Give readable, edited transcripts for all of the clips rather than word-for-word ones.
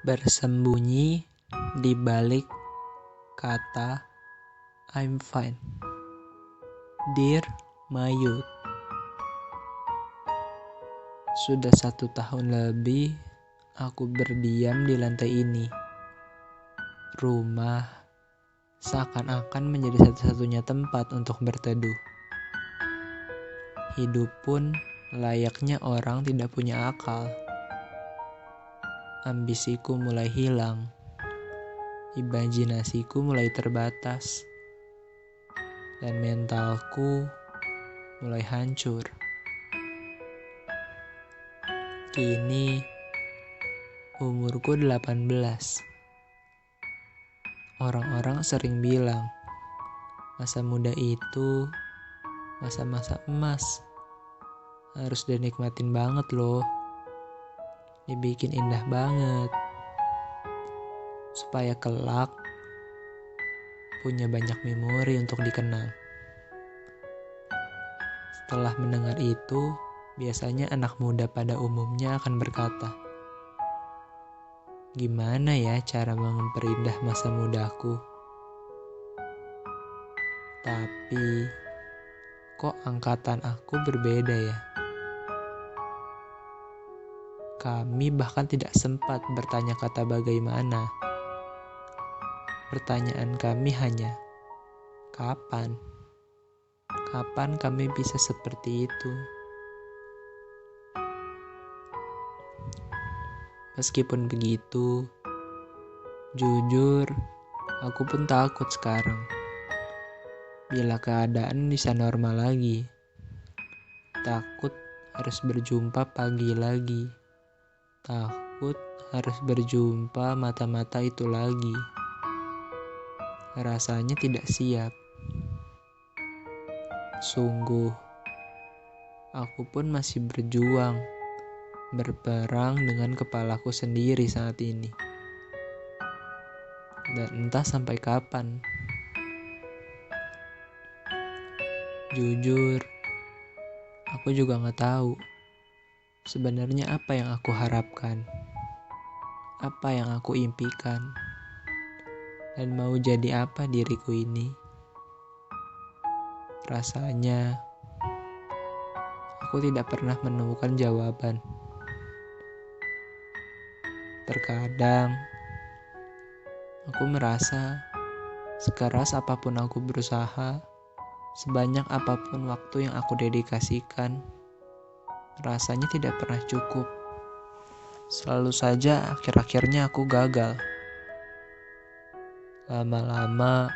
Bersembunyi di balik kata I'm fine. Dear my youth. Sudah 1 tahun lebih aku berdiam di lantai ini. Rumah seakan-akan menjadi satu-satunya tempat untuk berteduh. Hidup pun layaknya orang tidak punya akal. Ambisiku mulai hilang. Imajinasiku mulai terbatas. Dan mentalku mulai hancur. Kini umurku 18. Orang-orang sering bilang masa muda itu masa-masa emas. Harus dinikmatin banget loh. Dibikin indah banget. Supaya kelak punya banyak memori untuk dikenang. Setelah mendengar itu, biasanya anak muda pada umumnya akan berkata, gimana ya cara memperindah masa mudaku? Tapi, kok angkatan aku berbeda ya? Kami bahkan tidak sempat bertanya kata bagaimana. Pertanyaan kami hanya, kapan? Kapan kami bisa seperti itu? Meskipun begitu, jujur, aku pun takut sekarang. Bila keadaan bisa normal lagi. Takut harus berjumpa pagi lagi. Takut harus berjumpa mata-mata itu lagi. Rasanya tidak siap. Sungguh, aku pun masih berjuang, berperang dengan kepalaku sendiri saat ini. Dan entah sampai kapan. Jujur, aku juga gak tahu sebenarnya apa yang aku harapkan, apa yang aku impikan, dan mau jadi apa diriku ini. Rasanya aku tidak pernah menemukan jawaban. Terkadang aku merasa sekeras apapun aku berusaha, sebanyak apapun waktu yang aku dedikasikan, rasanya tidak pernah cukup. Selalu saja akhir-akhirnya aku gagal. Lama-lama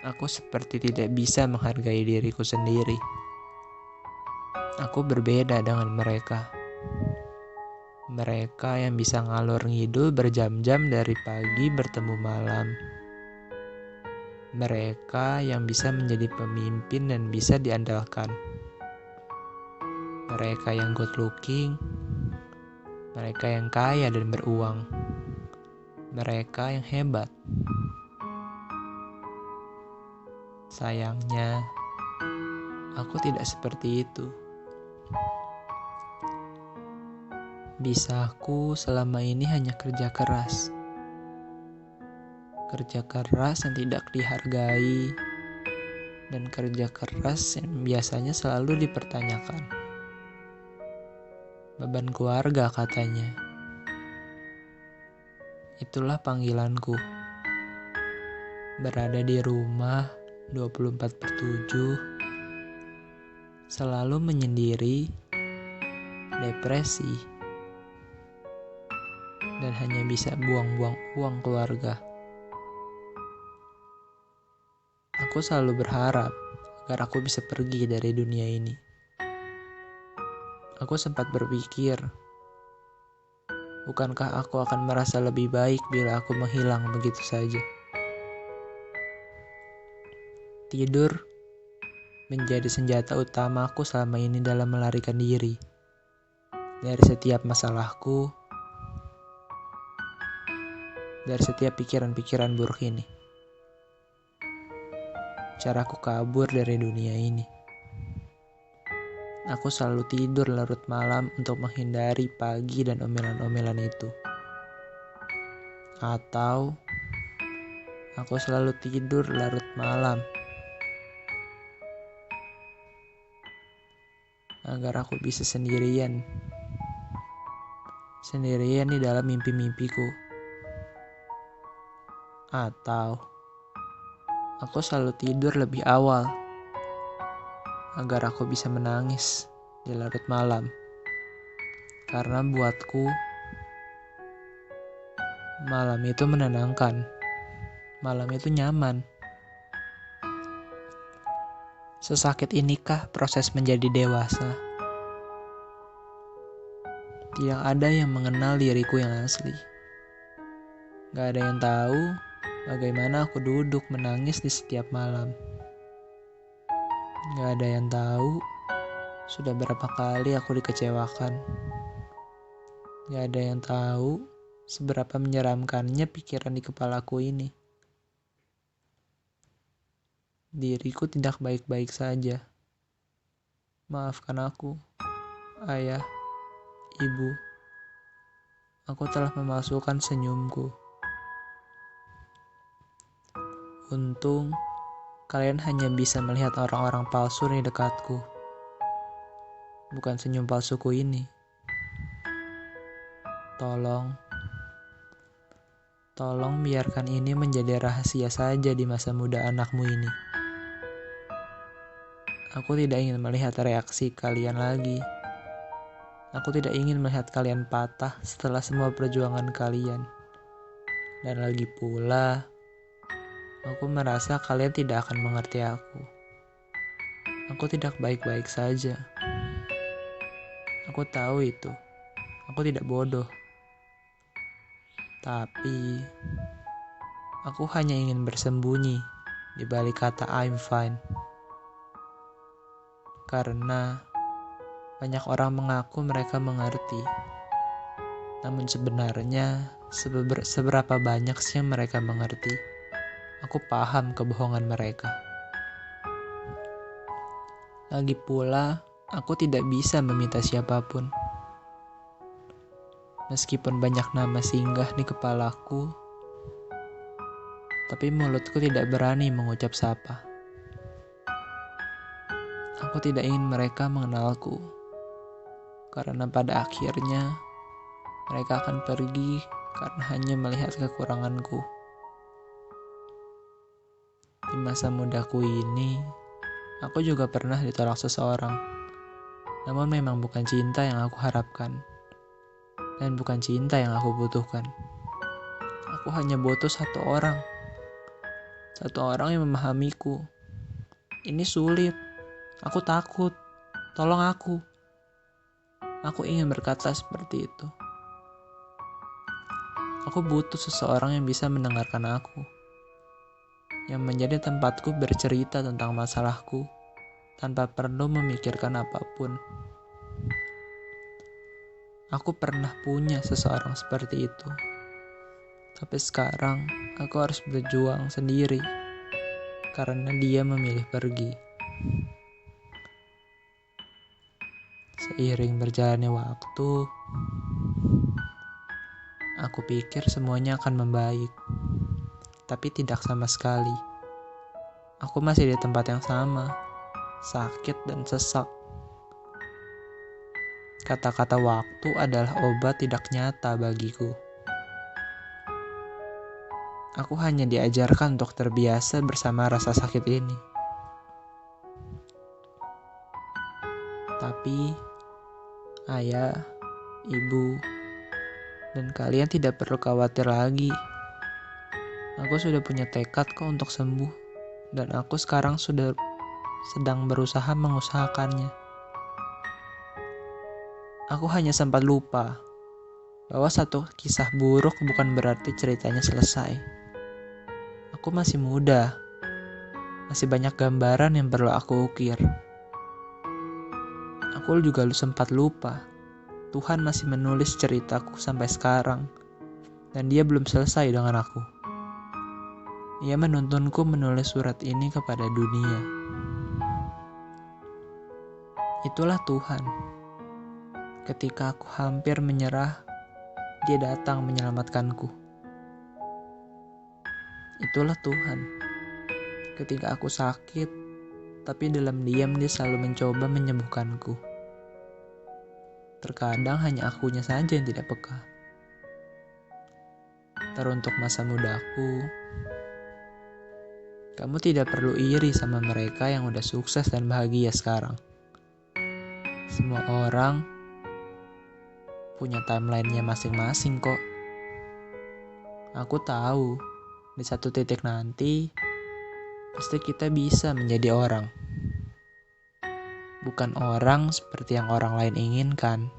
aku seperti tidak bisa menghargai diriku sendiri. Aku berbeda dengan mereka. Mereka yang bisa ngalor ngidul berjam-jam dari pagi bertemu malam. Mereka yang bisa menjadi pemimpin dan bisa diandalkan. Mereka yang good looking. Mereka yang kaya dan beruang. Mereka yang hebat. Sayangnya, aku tidak seperti itu. Bisaku selama ini hanya kerja keras. Kerja keras yang tidak dihargai. Dan kerja keras yang biasanya selalu dipertanyakan. Beban keluarga katanya. Itulah panggilanku. Berada di rumah 24/7. Selalu menyendiri, depresi, dan hanya bisa buang-buang uang keluarga. Aku selalu berharap agar aku bisa pergi dari dunia ini. Aku sempat berpikir, bukankah aku akan merasa lebih baik bila aku menghilang begitu saja? Tidur menjadi senjata utamaku selama ini dalam melarikan diri dari setiap masalahku, dari setiap pikiran-pikiran buruk ini. Caraku kabur dari dunia ini. Aku selalu tidur larut malam untuk menghindari pagi dan omelan-omelan itu. Atau aku selalu tidur larut malam agar aku bisa sendirian di dalam mimpi-mimpiku. Atau aku selalu tidur lebih awal agar aku bisa menangis di larut malam. Karena buatku, malam itu menenangkan. Malam itu nyaman. Sesakit inikah proses menjadi dewasa? Tidak ada yang mengenal diriku yang asli. Gak ada yang tahu bagaimana aku duduk menangis di setiap malam. Gak ada yang tahu sudah berapa kali aku dikecewakan. Gak ada yang tahu seberapa menyeramkannya pikiran di kepalaku ini. Diriku tidak baik-baik saja. Maafkan aku, ayah, ibu. Aku telah memalsukan senyumku. Untung kalian hanya bisa melihat orang-orang palsu di dekatku. Bukan senyum palsuku ini. Tolong biarkan ini menjadi rahasia saja di masa muda anakmu ini. Aku tidak ingin melihat reaksi kalian lagi. Aku tidak ingin melihat kalian patah setelah semua perjuangan kalian. Dan lagi pula, aku merasa kalian tidak akan mengerti aku. Aku tidak baik-baik saja. Aku tahu itu. Aku tidak bodoh. Tapi, aku hanya ingin bersembunyi di balik kata I'm fine. Karena banyak orang mengaku mereka mengerti. Namun sebenarnya, seberapa banyak sih yang mereka mengerti? Aku paham kebohongan mereka. Lagi pula, aku tidak bisa meminta siapapun. Meskipun banyak nama singgah di kepalaku, tapi mulutku tidak berani mengucap sapa. Aku tidak ingin mereka mengenalku, karena pada akhirnya mereka akan pergi karena hanya melihat kekuranganku. Di masa mudaku ini, aku juga pernah ditolak seseorang. Namun memang bukan cinta yang aku harapkan. Dan bukan cinta yang aku butuhkan. Aku hanya butuh satu orang. Satu orang yang memahamiku. Ini sulit. Aku takut. Tolong aku. Aku ingin berkata seperti itu. Aku butuh seseorang yang bisa mendengarkan aku. Yang menjadi tempatku bercerita tentang masalahku tanpa perlu memikirkan apapun. Aku pernah punya seseorang seperti itu. Tapi sekarang aku harus berjuang sendiri karena dia memilih pergi. Seiring berjalannya waktu, aku pikir semuanya akan membaik. Tapi tidak sama sekali. Aku masih di tempat yang sama, sakit dan sesak. Kata-kata waktu adalah obat tidak nyata bagiku. Aku hanya diajarkan untuk terbiasa bersama rasa sakit ini. Tapi, ayah, ibu, dan kalian tidak perlu khawatir lagi. Aku sudah punya tekad kok untuk sembuh, dan aku sekarang sedang berusaha mengusahakannya. Aku hanya sempat lupa bahwa satu kisah buruk bukan berarti ceritanya selesai. Aku masih muda, masih banyak gambaran yang perlu aku ukir. Aku juga sempat lupa, Tuhan masih menulis ceritaku sampai sekarang, dan Dia belum selesai dengan aku. Ia menuntunku menulis surat ini kepada dunia. Itulah Tuhan. Ketika aku hampir menyerah, Dia datang menyelamatkanku. Itulah Tuhan. Ketika aku sakit, tapi dalam diam Dia selalu mencoba menyembuhkanku. Terkadang hanya akunya saja yang tidak peka. Teruntuk masa mudaku, kamu tidak perlu iri sama mereka yang udah sukses dan bahagia sekarang. Semua orang punya timeline-nya masing-masing kok. Aku tahu, di satu titik nanti, pasti kita bisa menjadi orang. Bukan orang seperti yang orang lain inginkan,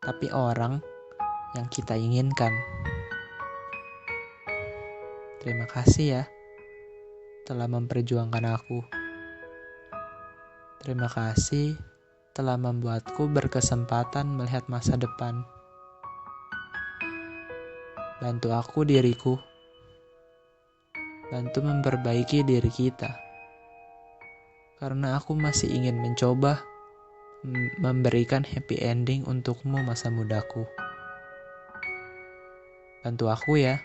tapi orang yang kita inginkan. Terima kasih ya, telah memperjuangkan aku. Terima kasih telah membuatku berkesempatan melihat masa depan. Bantu aku diriku. Bantu memperbaiki diri kita. Karena aku masih ingin mencoba memberikan happy ending untukmu masa mudaku. Bantu aku ya.